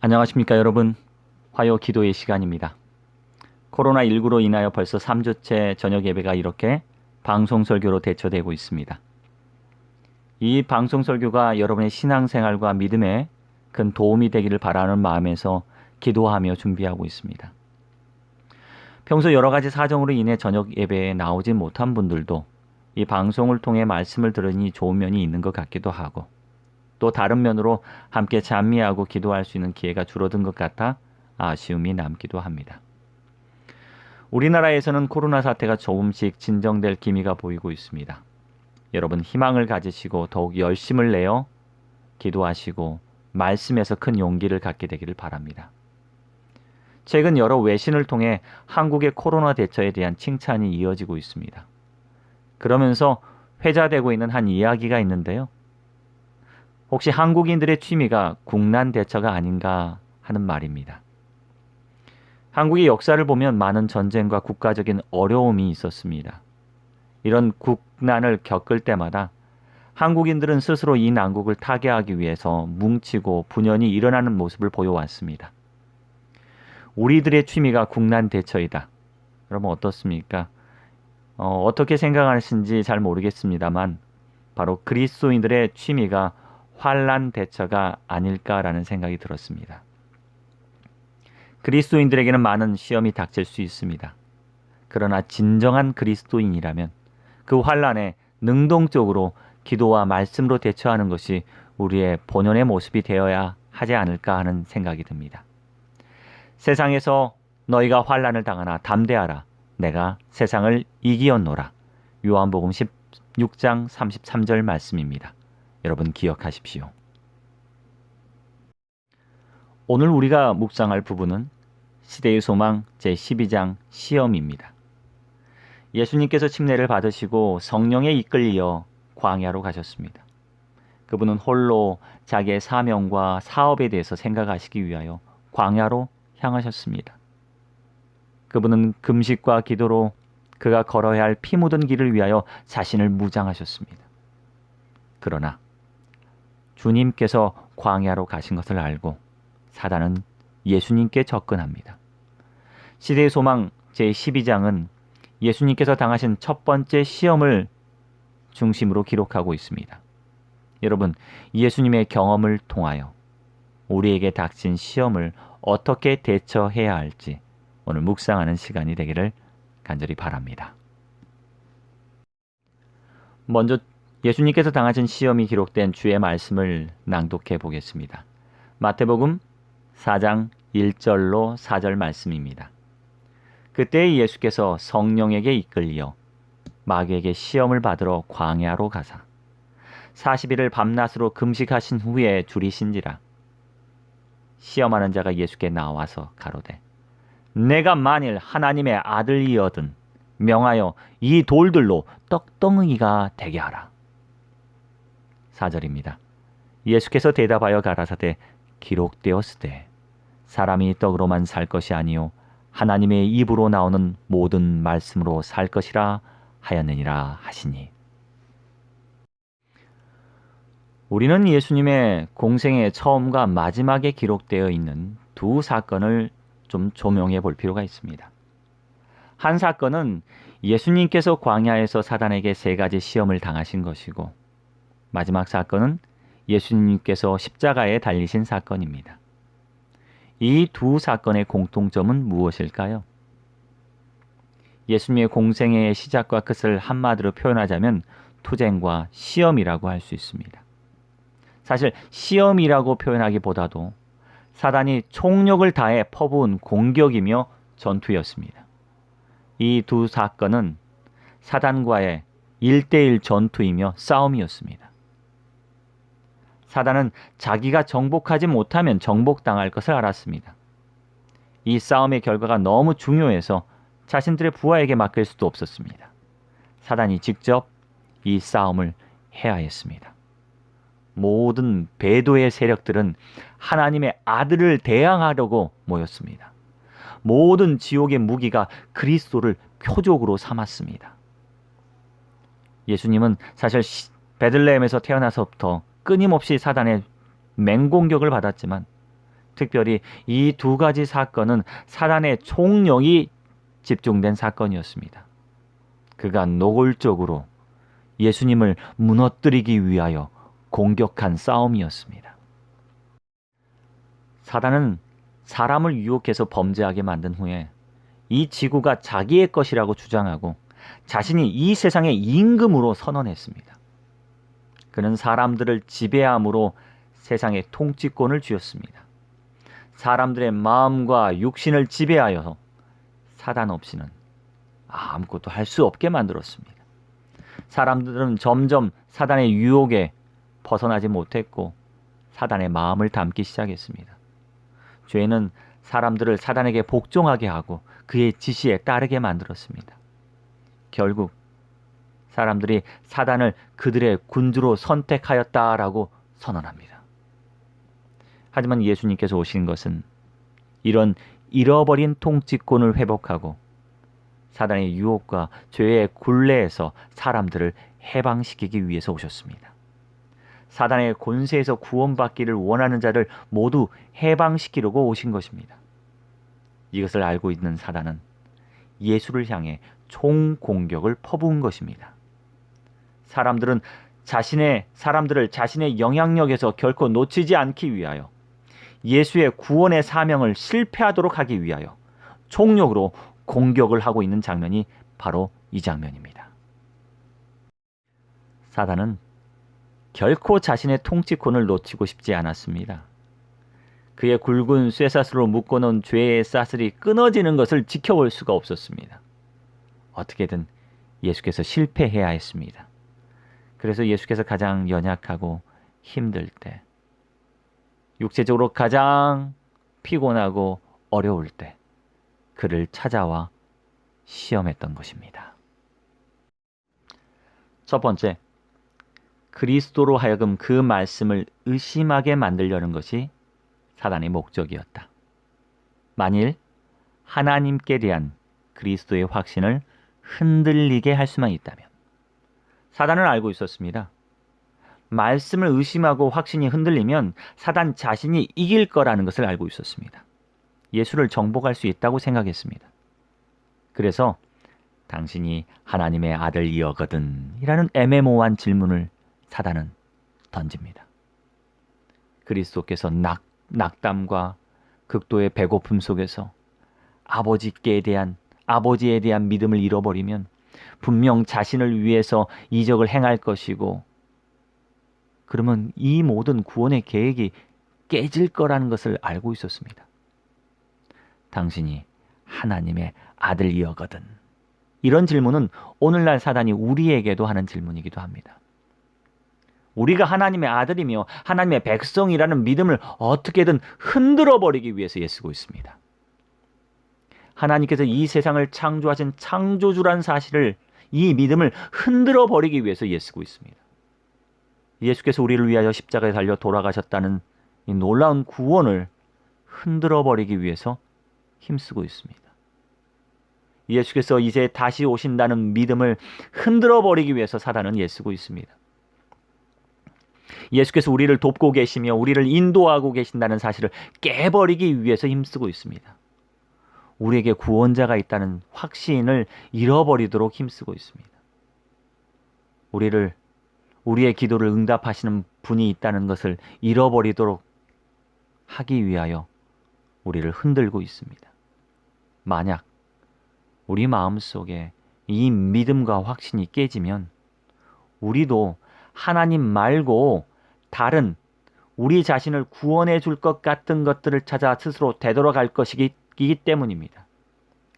안녕하십니까 여러분. 화요 기도의 시간입니다. 코로나19로 인하여 벌써 3주째 저녁 예배가 이렇게 방송 설교로 대처되고 있습니다. 이 방송 설교가 여러분의 신앙생활과 믿음에 큰 도움이 되기를 바라는 마음에서 기도하며 준비하고 있습니다. 평소 여러 가지 사정으로 인해 저녁 예배에 나오지 못한 분들도 이 방송을 통해 말씀을 들으니 좋은 면이 있는 것 같기도 하고, 또 다른 면으로 함께 찬미하고 기도할 수 있는 기회가 줄어든 것 같아 아쉬움이 남기도 합니다. 우리나라에서는 코로나 사태가 조금씩 진정될 기미가 보이고 있습니다. 여러분 희망을 가지시고 더욱 열심을 내어 기도하시고 말씀에서 큰 용기를 갖게 되기를 바랍니다. 최근 여러 외신을 통해 한국의 코로나 대처에 대한 칭찬이 이어지고 있습니다. 그러면서 회자되고 있는 한 이야기가 있는데요. 혹시 한국인들의 취미가 국난 대처가 아닌가 하는 말입니다. 한국의 역사를 보면 많은 전쟁과 국가적인 어려움이 있었습니다. 이런 국난을 겪을 때마다 한국인들은 스스로 이 난국을 타개하기 위해서 뭉치고 분연히 일어나는 모습을 보여왔습니다. 우리들의 취미가 국난 대처이다. 여러분 어떻습니까? 어떻게 생각하시는지 잘 모르겠습니다만 바로 그리스도인들의 취미가 환난 대처가 아닐까라는 생각이 들었습니다. 그리스도인들에게는 많은 시험이 닥칠 수 있습니다. 그러나 진정한 그리스도인이라면 그 환난에 능동적으로 기도와 말씀으로 대처하는 것이 우리의 본연의 모습이 되어야 하지 않을까 하는 생각이 듭니다. 세상에서 너희가 환난을 당하나 담대하라. 내가 세상을 이기었노라. 요한복음 16장 33절 말씀입니다. 여러분 기억하십시오. 오늘 우리가 묵상할 부분은 시대의 소망 제12장 시험입니다. 예수님께서 침례를 받으시고 성령에 이끌려 광야로 가셨습니다. 그분은 홀로 자기의 사명과 사업에 대해서 생각하시기 위하여 광야로 향하셨습니다. 그분은 금식과 기도로 그가 걸어야 할 피 묻은 길을 위하여 자신을 무장하셨습니다. 그러나 주님께서 광야로 가신 것을 알고 사단은 예수님께 접근합니다. 시대의 소망 제12장은 예수님께서 당하신 첫 번째 시험을 중심으로 기록하고 있습니다. 여러분, 예수님의 경험을 통하여 우리에게 닥친 시험을 어떻게 대처해야 할지 오늘 묵상하는 시간이 되기를 간절히 바랍니다. 먼저 예수님께서 당하신 시험이 기록된 주의 말씀을 낭독해 보겠습니다. 마태복음 4장 1절로 4절 말씀입니다. 그때 예수께서 성령에게 이끌려 마귀에게 시험을 받으러 광야로 가사 40일을 밤낮으로 금식하신 후에 줄이신지라. 시험하는 자가 예수께 나와서 가로되 내가 만일 하나님의 아들이거든 명하여 이 돌들로 떡덩이가 되게 하라. 4절입니다. 예수께서 대답하여 가라사대 기록되었으되 사람이 떡으로만 살 것이 아니요 하나님의 입으로 나오는 모든 말씀으로 살 것이라 하였느니라 하시니. 우리는 예수님의 공생의 처음과 마지막에 기록되어 있는 두 사건을 좀 조명해 볼 필요가 있습니다. 한 사건은 예수님께서 광야에서 사단에게 3가지 시험을 당하신 것이고, 마지막 사건은 예수님께서 십자가에 달리신 사건입니다. 이 두 사건의 공통점은 무엇일까요? 예수님의 공생애의 시작과 끝을 한마디로 표현하자면 투쟁과 시험이라고 할 수 있습니다. 사실 시험이라고 표현하기보다도 사단이 총력을 다해 퍼부은 공격이며 전투였습니다. 이 두 사건은 사단과의 1대1 전투이며 싸움이었습니다. 사단은 자기가 정복하지 못하면 정복당할 것을 알았습니다. 이 싸움의 결과가 너무 중요해서 자신들의 부하에게 맡길 수도 없었습니다. 사단이 직접 이 싸움을 해야 했습니다. 모든 배도의 세력들은 하나님의 아들을 대항하려고 모였습니다. 모든 지옥의 무기가 그리스도를 표적으로 삼았습니다. 예수님은 사실 베들레헴에서 태어나서부터 끊임없이 사단의 맹공격을 받았지만 특별히 이 두 가지 사건은 사단의 총력이 집중된 사건이었습니다. 그가 노골적으로 예수님을 무너뜨리기 위하여 공격한 싸움이었습니다. 사단은 사람을 유혹해서 범죄하게 만든 후에 이 지구가 자기의 것이라고 주장하고 자신이 이 세상의 임금으로 선언했습니다. 그는 사람들을 지배함으로 세상의 통치권을 쥐었습니다. 사람들의 마음과 육신을 지배하여서 사단 없이는 아무것도 할 수 없게 만들었습니다. 사람들은 점점 사단의 유혹에 벗어나지 못했고 사단의 마음을 담기 시작했습니다. 죄는 사람들을 사단에게 복종하게 하고 그의 지시에 따르게 만들었습니다. 결국 사람들이 사단을 그들의 군주로 선택하였다라고 선언합니다. 하지만 예수님께서 오신 것은 이런 잃어버린 통치권을 회복하고 사단의 유혹과 죄의 굴레에서 사람들을 해방시키기 위해서 오셨습니다. 사단의 권세에서 구원받기를 원하는 자를 모두 해방시키려고 오신 것입니다. 이것을 알고 있는 사단은 예수를 향해 총공격을 퍼부은 것입니다. 사람들을 자신의 영향력에서 결코 놓치지 않기 위하여 예수의 구원의 사명을 실패하도록 하기 위하여 총력으로 공격을 하고 있는 장면이 바로 이 장면입니다. 사단은 결코 자신의 통치권을 놓치고 싶지 않았습니다. 그의 굵은 쇠사슬로 묶어놓은 죄의 사슬이 끊어지는 것을 지켜볼 수가 없었습니다. 어떻게든 예수께서 실패해야 했습니다. 그래서 예수께서 가장 연약하고 힘들 때, 육체적으로 가장 피곤하고 어려울 때 그를 찾아와 시험했던 것입니다. 첫 번째, 그리스도로 하여금 그 말씀을 의심하게 만들려는 것이 사단의 목적이었다. 만일 하나님께 대한 그리스도의 확신을 흔들리게 할 수만 있다면, 사단은 알고 있었습니다. 말씀을 의심하고 확신이 흔들리면 사단 자신이 이길 거라는 것을 알고 있었습니다. 예수를 정복할 수 있다고 생각했습니다. 그래서 당신이 하나님의 아들이여거든 이라는 애매모호한 질문을 사단은 던집니다. 그리스도께서 낙담과 극도의 배고픔 속에서 아버지에 대한 믿음을 잃어버리면 분명 자신을 위해서 이적을 행할 것이고, 그러면 이 모든 구원의 계획이 깨질 거라는 것을 알고 있었습니다. 당신이 하나님의 아들이여거든. 이런 질문은 오늘날 사단이 우리에게도 하는 질문이기도 합니다. 우리가 하나님의 아들이며 하나님의 백성이라는 믿음을 어떻게든 흔들어 버리기 위해서 애쓰고 있습니다. 하나님께서 이 세상을 창조하신 창조주란 사실을, 이 믿음을 흔들어 버리기 위해서 애쓰고 있습니다. 예수께서 우리를 위하여 십자가에 달려 돌아가셨다는 이 놀라운 구원을 흔들어 버리기 위해서 힘쓰고 있습니다. 예수께서 이제 다시 오신다는 믿음을 흔들어 버리기 위해서 사단은 애쓰고 있습니다. 예수께서 우리를 돕고 계시며 우리를 인도하고 계신다는 사실을 깨버리기 위해서 힘쓰고 있습니다. 우리에게 구원자가 있다는 확신을 잃어버리도록 힘쓰고 있습니다. 우리의 기도를 응답하시는 분이 있다는 것을 잃어버리도록 하기 위하여 우리를 흔들고 있습니다. 만약 우리 마음속에 이 믿음과 확신이 깨지면 우리도 하나님 말고 다른 우리 자신을 구원해 줄 것 같은 것들을 찾아 스스로 되돌아갈 것이기 때문입니다.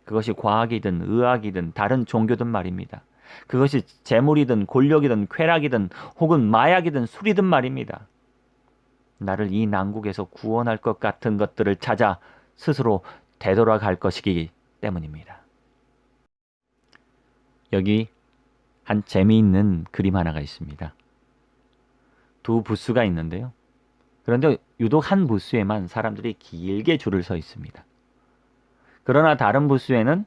그것이 과학이든 의학이든 다른 종교든 말입니다. 그것이 재물이든 권력이든 쾌락이든 혹은 마약이든 술이든 말입니다. 나를 이 난국에서 구원할 것 같은 것들을 찾아 스스로 되돌아갈 것이기 때문입니다. 여기 한 재미있는 그림 하나가 있습니다. 두 부스가 있는데요. 그런데 유독 한 부스에만 사람들이 길게 줄을 서 있습니다. 그러나 다른 부스에는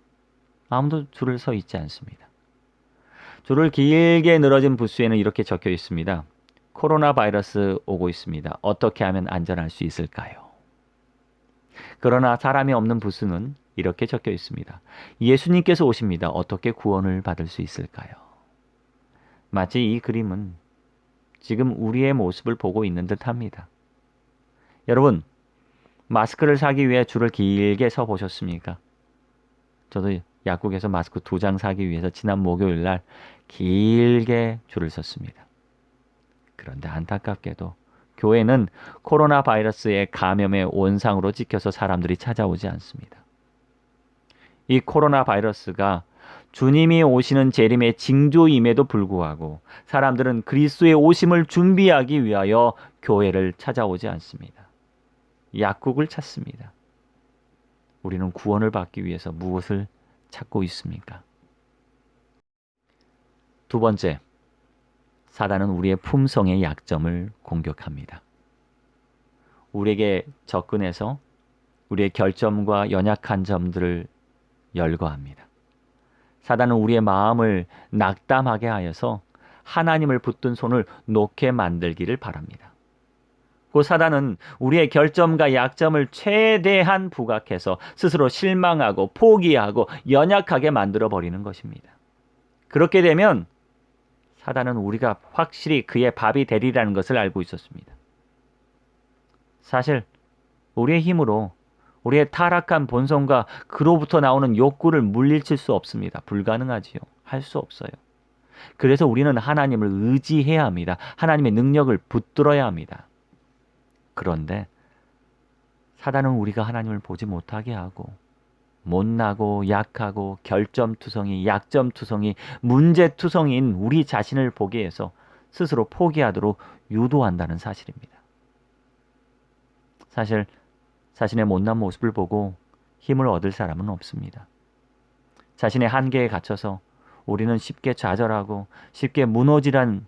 아무도 줄을 서 있지 않습니다. 줄을 길게 늘어진 부스에는 이렇게 적혀 있습니다. 코로나 바이러스 오고 있습니다. 어떻게 하면 안전할 수 있을까요? 그러나 사람이 없는 부수는 이렇게 적혀 있습니다. 예수님께서 오십니다. 어떻게 구원을 받을 수 있을까요? 마치 이 그림은 지금 우리의 모습을 보고 있는 듯합니다. 여러분, 마스크를 사기 위해 줄을 길게 서 보셨습니까? 저도 약국에서 마스크 2장 사기 위해서 지난 목요일 날 길게 줄을 섰습니다. 그런데 안타깝게도 교회는 코로나 바이러스의 감염의 온상으로 찍혀서 사람들이 찾아오지 않습니다. 이 코로나 바이러스가 주님이 오시는 재림의 징조임에도 불구하고 사람들은 그리스도의 오심을 준비하기 위하여 교회를 찾아오지 않습니다. 약국을 찾습니다. 우리는 구원을 받기 위해서 무엇을 찾고 있습니까? 두 번째, 사단은 우리의 품성의 약점을 공격합니다. 우리에게 접근해서 우리의 결점과 연약한 점들을 열거합니다. 사단은 우리의 마음을 낙담하게 하여서 하나님을 붙든 손을 놓게 만들기를 바랍니다. 그 사단은 우리의 결점과 약점을 최대한 부각해서 스스로 실망하고 포기하고 연약하게 만들어 버리는 것입니다. 그렇게 되면 사단은 우리가 확실히 그의 밥이 되리라는 것을 알고 있었습니다. 사실 우리의 힘으로 우리의 타락한 본성과 그로부터 나오는 욕구를 물리칠 수 없습니다. 불가능하지요. 할 수 없어요. 그래서 우리는 하나님을 의지해야 합니다. 하나님의 능력을 붙들어야 합니다. 그런데 사단은 우리가 하나님을 보지 못하게 하고 못나고 약하고 결점투성이, 약점투성이, 문제투성이인 우리 자신을 보게 해서 스스로 포기하도록 유도한다는 사실입니다. 사실 자신의 못난 모습을 보고 힘을 얻을 사람은 없습니다. 자신의 한계에 갇혀서 우리는 쉽게 좌절하고 쉽게 무너지는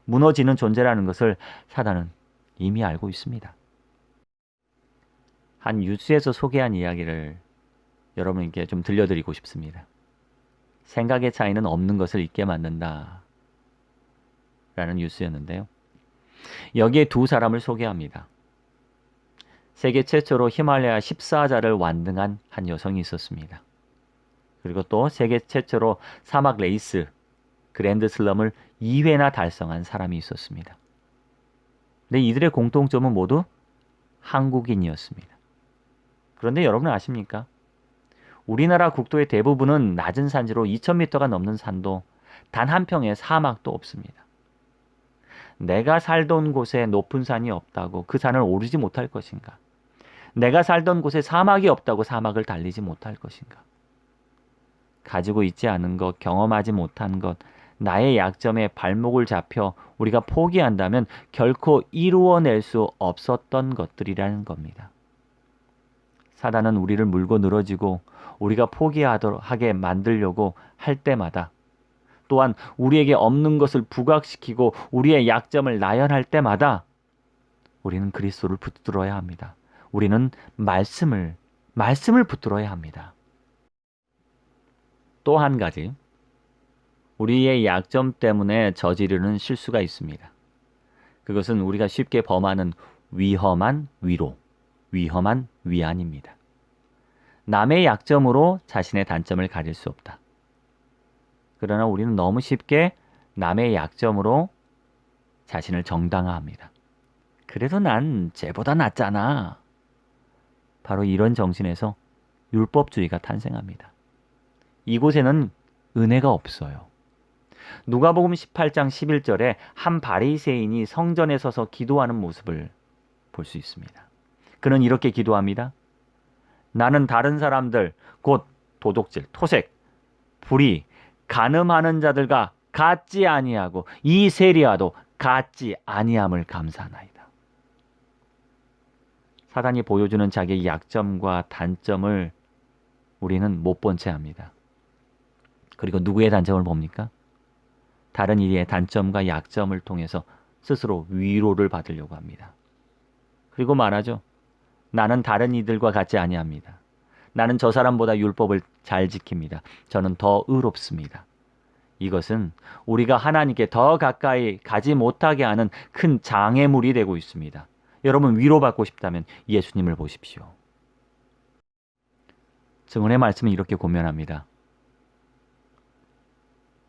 존재라는 것을 사단은 이미 알고 있습니다. 한 뉴스에서 소개한 이야기를 여러분께 좀 들려드리고 싶습니다. 생각의 차이는 없는 것을 잊게 만든다 라는 뉴스였는데요. 여기에 두 사람을 소개합니다. 세계 최초로 히말라야 14자를 완등한 한 여성이 있었습니다. 그리고 또 세계 최초로 사막 레이스 그랜드 슬럼을 2회나 달성한 사람이 있었습니다. 근데 이들의 공통점은 모두 한국인이었습니다. 그런데 여러분 아십니까? 우리나라 국토의 대부분은 낮은 산지로 2000m가 넘는 산도 단 한 평의 사막도 없습니다. 내가 살던 곳에 높은 산이 없다고 그 산을 오르지 못할 것인가? 내가 살던 곳에 사막이 없다고 사막을 달리지 못할 것인가? 가지고 있지 않은 것, 경험하지 못한 것, 나의 약점에 발목을 잡혀 우리가 포기한다면 결코 이루어낼 수 없었던 것들이라는 겁니다. 사단은 우리를 물고 늘어지고 우리가 포기하게 만들려고 할 때마다, 또한 우리에게 없는 것을 부각시키고 우리의 약점을 나열할 때마다 우리는 그리스도를 붙들어야 합니다. 우리는 말씀을 붙들어야 합니다. 또 한 가지, 우리의 약점 때문에 저지르는 실수가 있습니다. 그것은 우리가 쉽게 범하는 위험한 위로, 위험한 위안입니다. 남의 약점으로 자신의 단점을 가릴 수 없다. 그러나 우리는 너무 쉽게 남의 약점으로 자신을 정당화합니다. 그래도 난 쟤보다 낫잖아. 바로 이런 정신에서 율법주의가 탄생합니다. 이곳에는 은혜가 없어요. 누가복음 18장 11절에 한 바리새인이 성전에 서서 기도하는 모습을 볼 수 있습니다. 그는 이렇게 기도합니다. 나는 다른 사람들, 곧 도둑질, 토색, 불의, 간음하는 자들과 같지 아니하고 이 세리와도 같지 아니함을 감사하나이다. 사단이 보여주는 자기의 약점과 단점을 우리는 못 본 채 합니다. 그리고 누구의 단점을 봅니까? 다른 이의 단점과 약점을 통해서 스스로 위로를 받으려고 합니다. 그리고 말하죠. 나는 다른 이들과 같지 아니합니다. 나는 저 사람보다 율법을 잘 지킵니다. 저는 더 의롭습니다. 이것은 우리가 하나님께 더 가까이 가지 못하게 하는 큰 장애물이 되고 있습니다. 여러분 위로받고 싶다면 예수님을 보십시오. 증언의 말씀은 이렇게 고면합니다.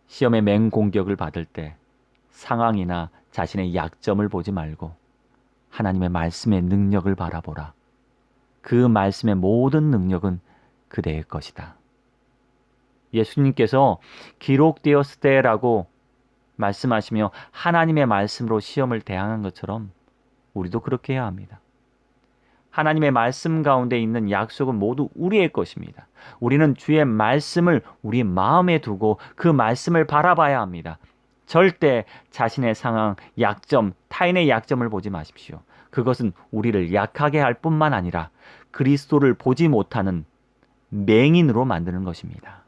시험의 맹공격을 받을 때 상황이나 자신의 약점을 보지 말고 하나님의 말씀의 능력을 바라보라. 그 말씀의 모든 능력은 그대의 것이다. 예수님께서 기록되었을 때라고 말씀하시며 하나님의 말씀으로 시험을 대항한 것처럼 우리도 그렇게 해야 합니다. 하나님의 말씀 가운데 있는 약속은 모두 우리의 것입니다. 우리는 주의 말씀을 우리 마음에 두고 그 말씀을 바라봐야 합니다. 절대 자신의 상황, 약점, 타인의 약점을 보지 마십시오. 그것은 우리를 약하게 할 뿐만 아니라 그리스도를 보지 못하는 맹인으로 만드는 것입니다.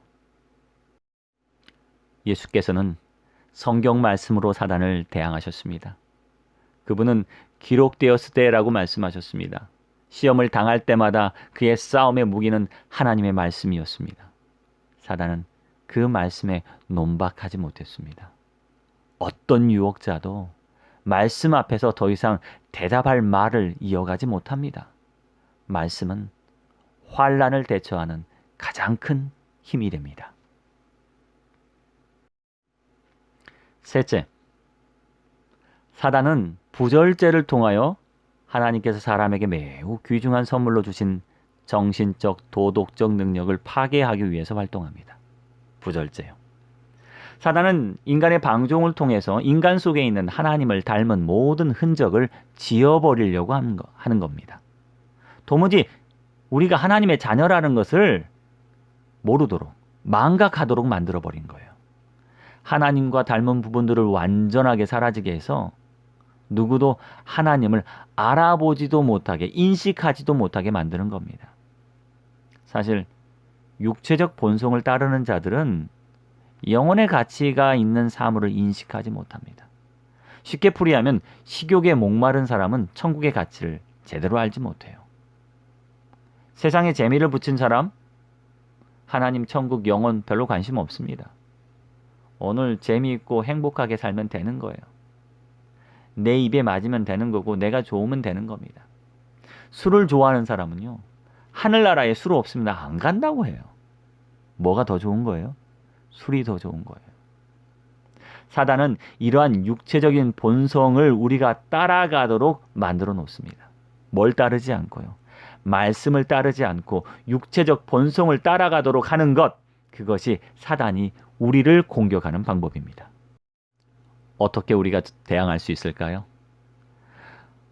예수께서는 성경 말씀으로 사단을 대항하셨습니다. 그분은 기록되었을 때라고 말씀하셨습니다. 시험을 당할 때마다 그의 싸움의 무기는 하나님의 말씀이었습니다. 사단은 그 말씀에 논박하지 못했습니다. 어떤 유혹자도 말씀 앞에서 더 이상 대답할 말을 이어가지 못합니다. 말씀은 환난을 대처하는 가장 큰 힘이 됩니다. 셋째, 사단은 부절제를 통하여 하나님께서 사람에게 매우 귀중한 선물로 주신 정신적, 도덕적 능력을 파괴하기 위해서 활동합니다. 부절제요. 사단은 인간의 방종을 통해서 인간 속에 있는 하나님을 닮은 모든 흔적을 지워버리려고 하는 겁니다. 도무지 우리가 하나님의 자녀라는 것을 모르도록, 망각하도록 만들어버린 거예요. 하나님과 닮은 부분들을 완전하게 사라지게 해서 누구도 하나님을 알아보지도 못하게, 인식하지도 못하게 만드는 겁니다. 사실 육체적 본성을 따르는 자들은 영혼의 가치가 있는 사물을 인식하지 못합니다. 쉽게 풀이하면 식욕에 목마른 사람은 천국의 가치를 제대로 알지 못해요. 세상에 재미를 붙인 사람, 하나님, 천국, 영혼 별로 관심 없습니다. 오늘 재미있고 행복하게 살면 되는 거예요. 내 입에 맞으면 되는 거고 내가 좋으면 되는 겁니다. 술을 좋아하는 사람은요, 하늘나라에 술 없으면 안 간다고 해요. 뭐가 더 좋은 거예요? 술이 더 좋은 거예요. 사단은 이러한 육체적인 본성을 우리가 따라가도록 만들어 놓습니다. 뭘 따르지 않고요. 말씀을 따르지 않고 육체적 본성을 따라가도록 하는 것, 그것이 사단이 우리를 공격하는 방법입니다. 어떻게 우리가 대항할 수 있을까요?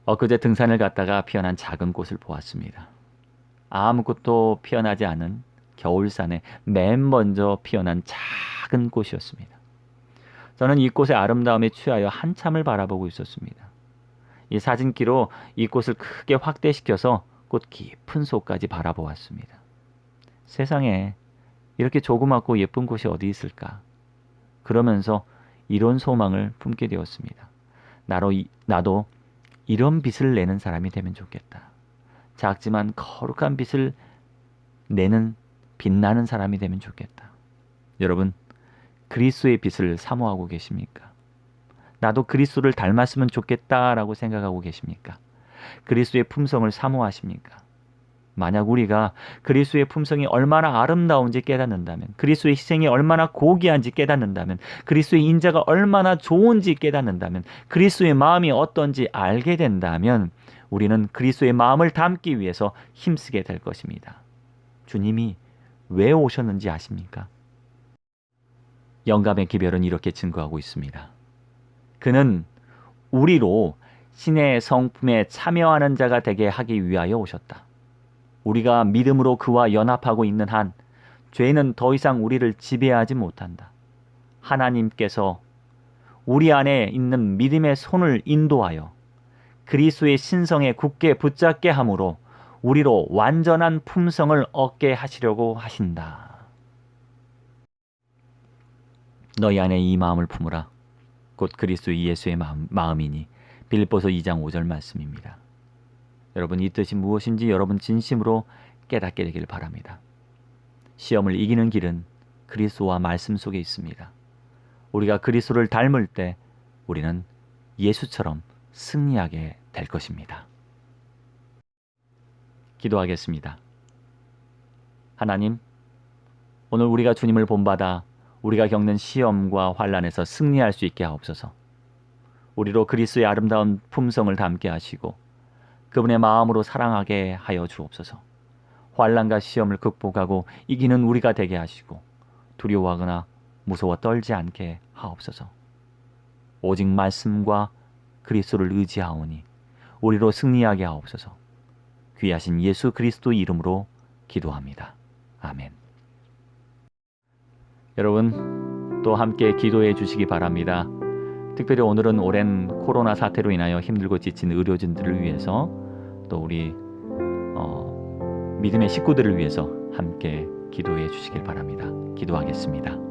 엊그제 등산을 갔다가 피어난 작은 꽃을 보았습니다. 아무것도 피어나지 않은 겨울산에 맨 먼저 피어난 작은 꽃이었습니다. 저는 이 꽃의 아름다움에 취하여 한참을 바라보고 있었습니다. 이 사진기로 이 꽃을 크게 확대시켜서 꽃 깊은 속까지 바라보았습니다. 세상에 이렇게 조그맣고 예쁜 곳이 어디 있을까? 그러면서 이런 소망을 품게 되었습니다. 나도 이런 빛을 내는 사람이 되면 좋겠다. 작지만 거룩한 빛을 내는 빛나는 사람이 되면 좋겠다. 여러분, 그리스도의 빛을 사모하고 계십니까? 나도 그리스도를 닮았으면 좋겠다라고 생각하고 계십니까? 그리스도의 품성을 사모하십니까? 만약 우리가 그리스도의 품성이 얼마나 아름다운지 깨닫는다면, 그리스도의 희생이 얼마나 고귀한지 깨닫는다면, 그리스도의 인자가 얼마나 좋은지 깨닫는다면, 그리스도의 마음이 어떤지 알게 된다면 우리는 그리스도의 마음을 담기 위해서 힘쓰게 될 것입니다. 주님이 왜 오셨는지 아십니까? 영감의 기별은 이렇게 증거하고 있습니다. 그는 우리로 신의 성품에 참여하는 자가 되게 하기 위하여 오셨다. 우리가 믿음으로 그와 연합하고 있는 한 죄는 더 이상 우리를 지배하지 못한다. 하나님께서 우리 안에 있는 믿음의 손을 인도하여 그리스도의 신성에 굳게 붙잡게 함으로 우리로 완전한 품성을 얻게 하시려고 하신다. 너희 안에 이 마음을 품으라. 곧 그리스도 예수의 마음이니. 빌립보서 2장 5절 말씀입니다. 여러분, 이 뜻이 무엇인지 여러분 진심으로 깨닫게 되길 바랍니다. 시험을 이기는 길은 그리스도와 말씀 속에 있습니다. 우리가 그리스도를 닮을 때 우리는 예수처럼 승리하게 될 것입니다. 기도하겠습니다. 하나님, 오늘 우리가 주님을 본받아 우리가 겪는 시험과 환난에서 승리할 수 있게 하옵소서. 우리로 그리스도의 아름다운 품성을 담게 하시고 그분의 마음으로 사랑하게 하여 주옵소서. 환난과 시험을 극복하고 이기는 우리가 되게 하시고 두려워하거나 무서워 떨지 않게 하옵소서. 오직 말씀과 그리스도를 의지하오니 우리로 승리하게 하옵소서. 귀하신 예수 그리스도 이름으로 기도합니다. 아멘. 여러분 또 함께 기도해 주시기 바랍니다. 특별히 오늘은 오랜 코로나 사태로 인하여 힘들고 지친 의료진들을 위해서 또 우리 믿음의 식구들을 위해서 함께 기도해 주시길 바랍니다. 기도하겠습니다.